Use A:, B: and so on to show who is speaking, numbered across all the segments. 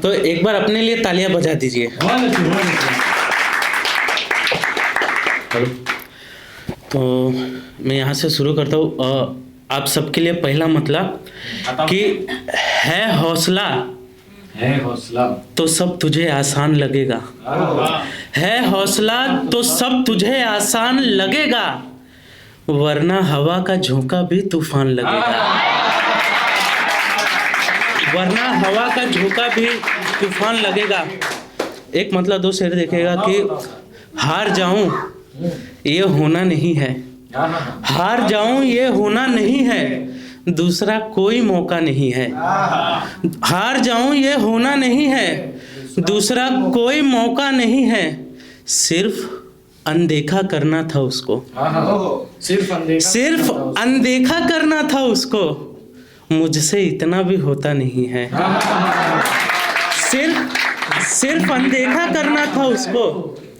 A: तो एक बार अपने लिए तालियां बजा दीजिए। तो मैं यहाँ से शुरू करता हूँ। आप सबके लिए पहला मतलब कि है हौसला तो सब तुझे आसान लगेगा। है हौसला तो सब तुझे आसान लगेगा, वरना हवा का झोंका भी तूफान लगेगा। वरना हवा का झोंका भी तूफान लगेगा। एक मतलब दो शेर देखेगा कि हार जाऊं ये होना नहीं है, हार जाऊं ये होना नहीं है, दूसरा कोई मौका नहीं है। हार जाऊं ये होना नहीं है, दूसरा कोई मौका नहीं है, सिर्फ अनदेखा करना था उसको। सिर्फ अनदेखा करना था उसको, मुझसे इतना भी होता नहीं है। सिर्फ अनदेखा करना था उसको,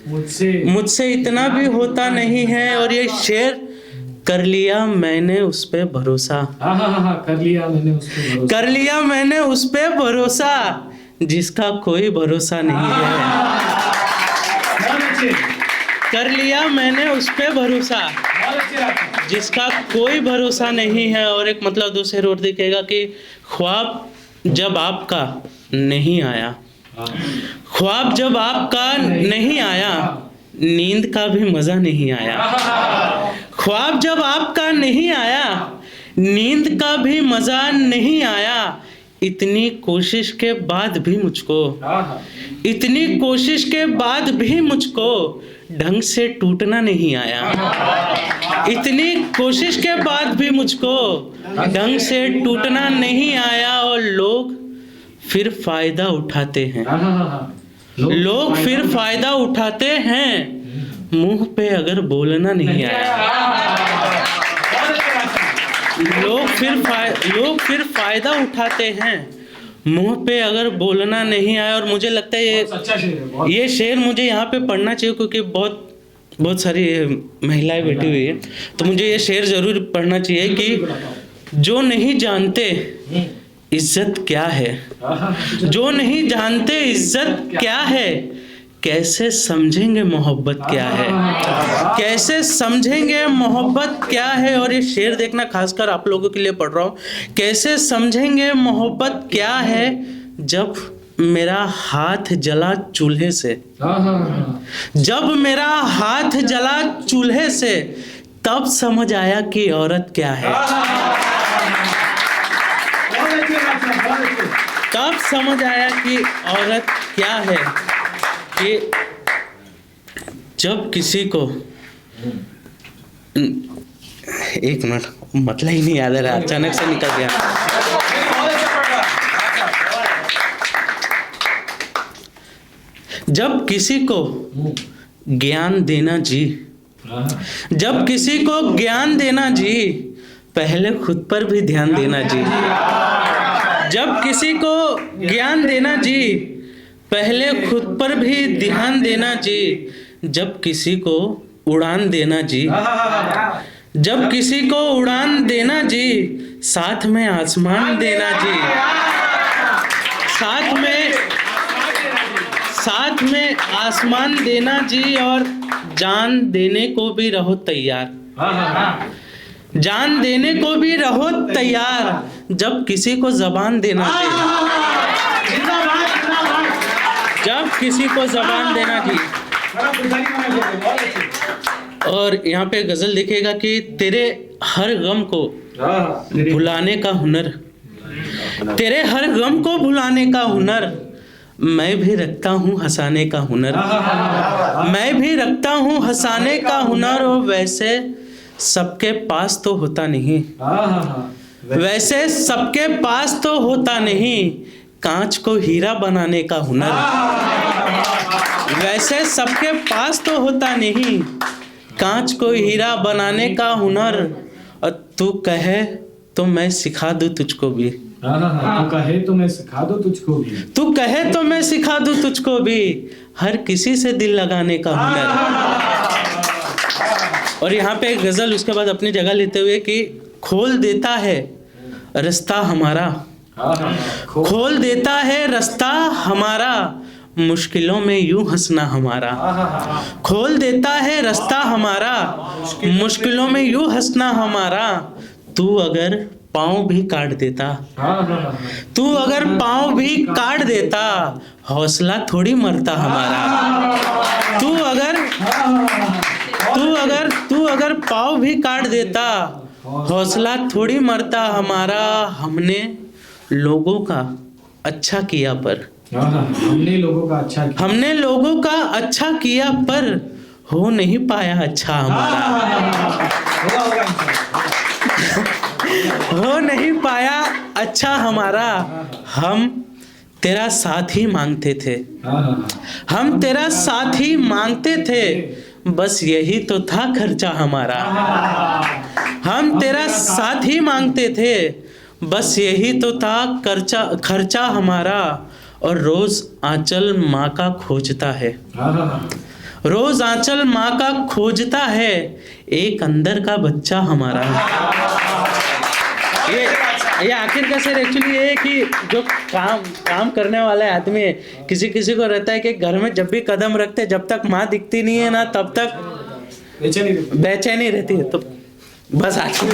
A: मुझसे इतना भी होता नहीं है। और ये शेर, कर लिया मैंने उस पे भरोसा। कर लिया मैंने उस पे भरोसा, जिसका कोई भरोसा नहीं है। कर लिया मैंने उस पे भरोसा, जिसका कोई भरोसा नहीं है। और एक मतलब दो शेर और दिखेगा कि ख्वाब जब आपका नहीं आया, ख्वाब जब आपका नहीं आया, नींद का भी मजा नहीं आया। ख्वाब जब आपका नहीं आया, नींद का भी मजा नहीं आया, इतनी कोशिश के बाद भी मुझको, इतनी कोशिश के बाद भी मुझको ढंग से टूटना नहीं आया। इतनी कोशिश के बाद भी मुझको ढंग से टूटना नहीं आया। और लोग फिर फायदा उठाते हैं, लोग फिर फायदा उठाते हैं, मुंह पे अगर बोलना नहीं आया। लोग फिर फायदा उठाते हैं, मुंह पे अगर बोलना नहीं आया। और मुझे लगता है ये शेर मुझे यहाँ पे पढ़ना चाहिए, क्योंकि बहुत सारी महिलाएं बैठी हुई है, तो मुझे ये शेर जरूर पढ़ना चाहिए कि जो नहीं जानते इज्जत क्या है, जो नहीं जानते इज्जत क्या है, कैसे समझेंगे मोहब्बत क्या है, कैसे समझेंगे मोहब्बत क्या है। और ये शेर देखना, खासकर आप लोगों के लिए पढ़ रहा हूँ। कैसे समझेंगे मोहब्बत क्या है, जब मेरा हाथ जला चूल्हे से, जब मेरा हाथ जला चूल्हे से, तब समझ आया कि औरत क्या है। तब समझ आया कि औरत क्या है। कि जब किसी को, एक मिनट, मतलब ही नहीं याद आ रहा, अचानक से निकल गया। जब किसी को ज्ञान देना जी, जब किसी को ज्ञान देना जी, पहले खुद पर भी ध्यान देना जी। जब किसी को ज्ञान देना जी, पहले खुद पर भी ध्यान देना जी। जब किसी को उड़ान देना जी, जब किसी को उड़ान देना जी, साथ में आसमान देना जी। साथ में आसमान देना जी। और जान देने को भी रहो तैयार, जान देने को भी रहो तैयार, जब किसी को जबान देना जी। जब किसी को जबान देना जी। और यहाँ पे गजल दिखेगा कि तेरे हर गम को भुलाने का हुनर, तेरे हर गम को भुलाने का हुनर, मैं भी रखता हूँ हंसाने का हुनर। मैं भी रखता हूँ हंसाने का हुनर। और वैसे सबके पास तो होता नहीं, वैसे सबके पास तो होता नहीं, कांच को हीरा बनाने का हुनर। वैसे सबके पास तो होता नहीं, कांच को हीरा बनाने का हुनर। और तू कहे तो मैं सिखा दूं तुझको भी,
B: तू कहे तो मैं सिखा दूं तुझको भी,
A: तू कहे तो मैं सिखा दूं तुझको भी, हर किसी से दिल लगाने का हुनर। और यहाँ पे एक गजल उसके बाद अपनी जगह लेते हुए कि खोल देता है रास्ता हमारा,
B: हाँ हाँ
A: खोल देता है रास्ता हमारा, मुश्किलों में यूं हंसना हमारा। खोल देता है रास्ता हमारा, मुश्किलों में यूं हंसना हमारा। तू अगर पाँव भी काट देता, तू अगर पाँव भी काट देता, हौसला थोड़ी मरता हमारा। तू अगर पाँव भी काट देता, हौसला थोड़ी मरता हमारा। हमने लोगों का अच्छा किया पर,
B: हमने लोगों का अच्छा किया,
A: हमने लोगों का अच्छा किया पर हो नहीं पाया अच्छा हमारा। हो नहीं पाया अच्छा हमारा। हम तेरा साथ ही मांगते थे, हम तेरा साथ ही मांगते थे, बस यही तो था खर्चा हमारा। हम तेरा साथ ही मांगते थे, बस यही तो था खर्चा हमारा। और रोज आंचल माँ का खोजता है, रोज आंचल माँ का खोजता है, एक अंदर का बच्चा हमारा। ये आखिर का शेर एक्चुअली ये है कि जो काम करने वाले आदमी है, किसी को रहता है कि घर में जब भी कदम रखते, जब तक माँ दिखती नहीं है ना, तब तक बेचैनी रहती है। तो बस आखिर